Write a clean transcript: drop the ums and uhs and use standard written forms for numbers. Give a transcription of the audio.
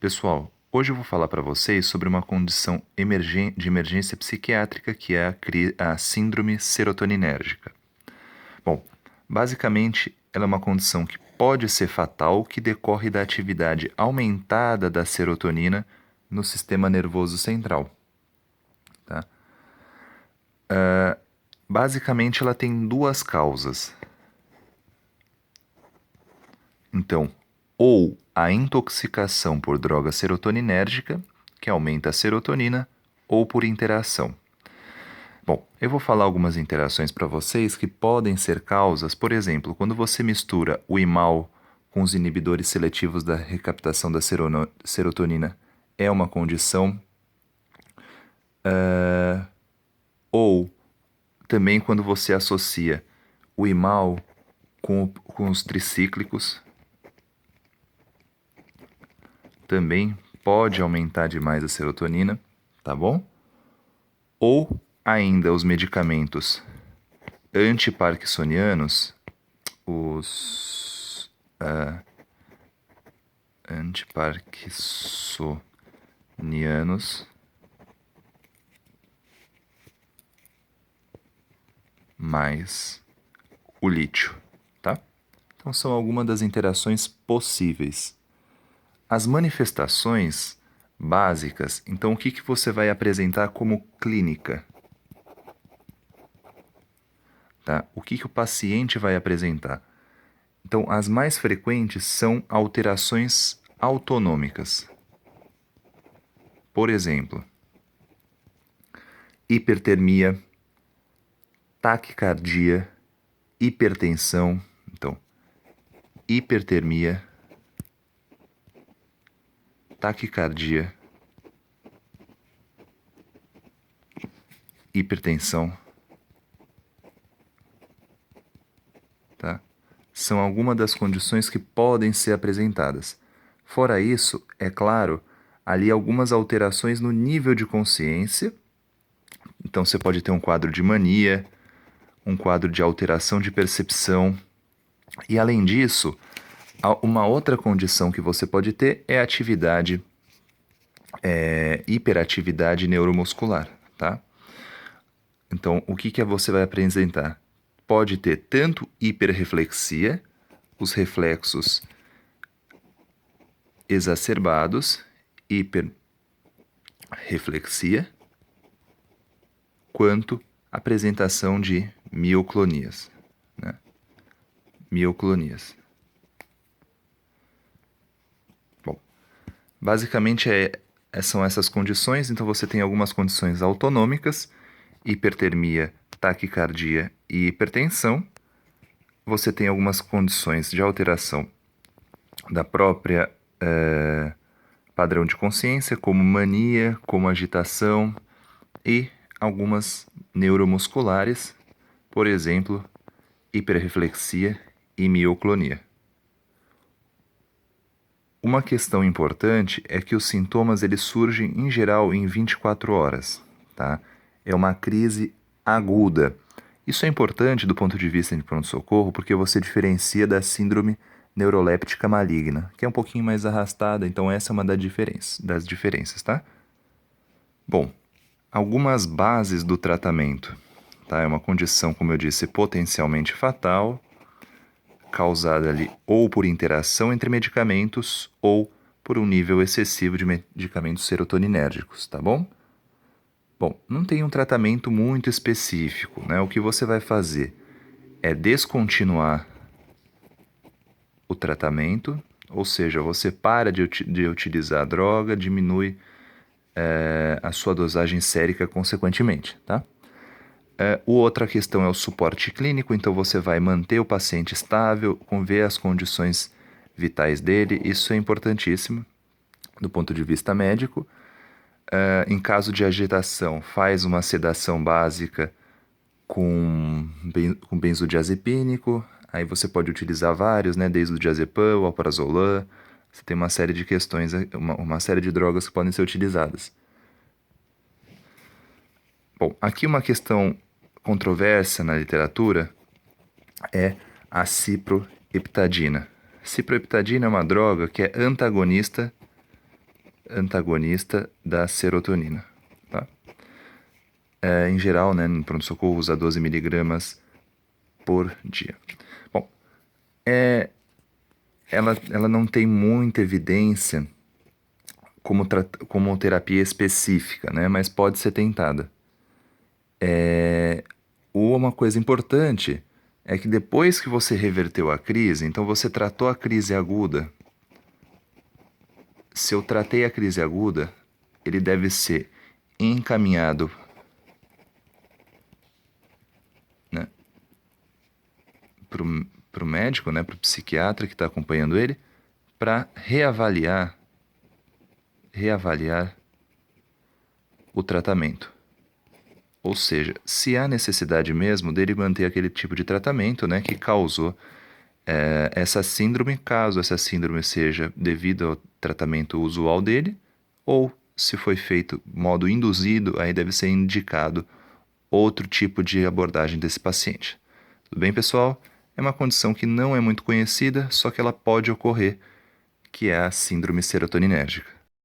Pessoal, hoje eu vou falar para vocês sobre uma condição de emergência psiquiátrica que é a síndrome serotoninérgica. Bom, basicamente, ela é uma condição que pode ser fatal que decorre da atividade aumentada da serotonina no sistema nervoso central. Tá? Basicamente, ela tem duas causas. Então, ou a intoxicação por droga serotoninérgica, que aumenta a serotonina, ou por interação. Bom, eu vou falar algumas interações para vocês que podem ser causas, por exemplo, quando você mistura o imal com os inibidores seletivos da recaptação da serotonina, é uma condição. Ou também quando você associa o imal com os tricíclicos, também pode aumentar demais a serotonina, tá bom? Ou ainda os medicamentos antiparkinsonianos, os antiparkinsonianos mais o lítio, tá? Então são algumas das interações possíveis. As manifestações básicas, então o que você vai apresentar como clínica? Tá? O que o paciente vai apresentar? Então, as mais frequentes são alterações autonômicas. Por exemplo, hipertermia, taquicardia, hipertensão. Então, hipertermia, taquicardia, hipertensão. Tá? São algumas das condições que podem ser apresentadas. Fora isso, é claro, ali algumas alterações no nível de consciência. Então você pode ter um quadro de mania, um quadro de alteração de percepção. E além disso, uma outra condição que você pode ter é hiperatividade neuromuscular, tá? Então, o que você vai apresentar? Pode ter tanto hiperreflexia, os reflexos exacerbados, hiperreflexia, quanto apresentação de mioclonias, né? Mioclonias. Bom, basicamente são essas condições. Então você tem algumas condições autonômicas, hipertermia, taquicardia e hipertensão. Você tem algumas condições de alteração da própria padrão de consciência, como mania, como agitação e algumas neuromusculares, por exemplo, hiperreflexia e mioclonia. Uma questão importante é que os sintomas eles surgem em geral em 24 horas, tá? É uma crise aguda. Isso é importante do ponto de vista de pronto-socorro porque você diferencia da síndrome neuroléptica maligna, que é um pouquinho mais arrastada, então essa é uma das diferenças, tá? Bom, algumas bases do tratamento, tá? É uma condição, como eu disse, potencialmente fatal, causada ali ou por interação entre medicamentos ou por um nível excessivo de medicamentos serotoninérgicos, tá bom? Bom, não tem um tratamento muito específico, né? O que você vai fazer é descontinuar o tratamento, ou seja, você para de utilizar a droga, diminui a sua dosagem sérica consequentemente, tá? Outra questão é o suporte clínico, então você vai manter o paciente estável, ver as condições vitais dele, isso é importantíssimo do ponto de vista médico. Em caso de agitação, faz uma sedação básica com benzodiazepínico, aí você pode utilizar vários, né, desde o diazepam, o alprazolam, você tem uma série de questões, uma série de drogas que podem ser utilizadas. Bom, aqui uma questão controversa na literatura é a ciproheptadina. Ciproheptadina é uma droga que é antagonista antagonista da serotonina. Tá? Em geral, né, no pronto-socorro usa 12 miligramas por dia. Bom, ela não tem muita evidência como terapia específica, né, mas pode ser tentada. Uma coisa importante é que depois que você reverteu a crise, então você tratou a crise aguda. Se eu tratei a crise aguda, ele deve ser encaminhado, né, para o médico, né, para o psiquiatra que está acompanhando ele, para reavaliar o tratamento. Ou seja, se há necessidade mesmo dele manter aquele tipo de tratamento, né, que causou essa síndrome, caso essa síndrome seja devido ao tratamento usual dele, ou se foi feito modo induzido, aí deve ser indicado outro tipo de abordagem desse paciente. Tudo bem, pessoal? É uma condição que não é muito conhecida, só que ela pode ocorrer, que é a síndrome serotoninérgica.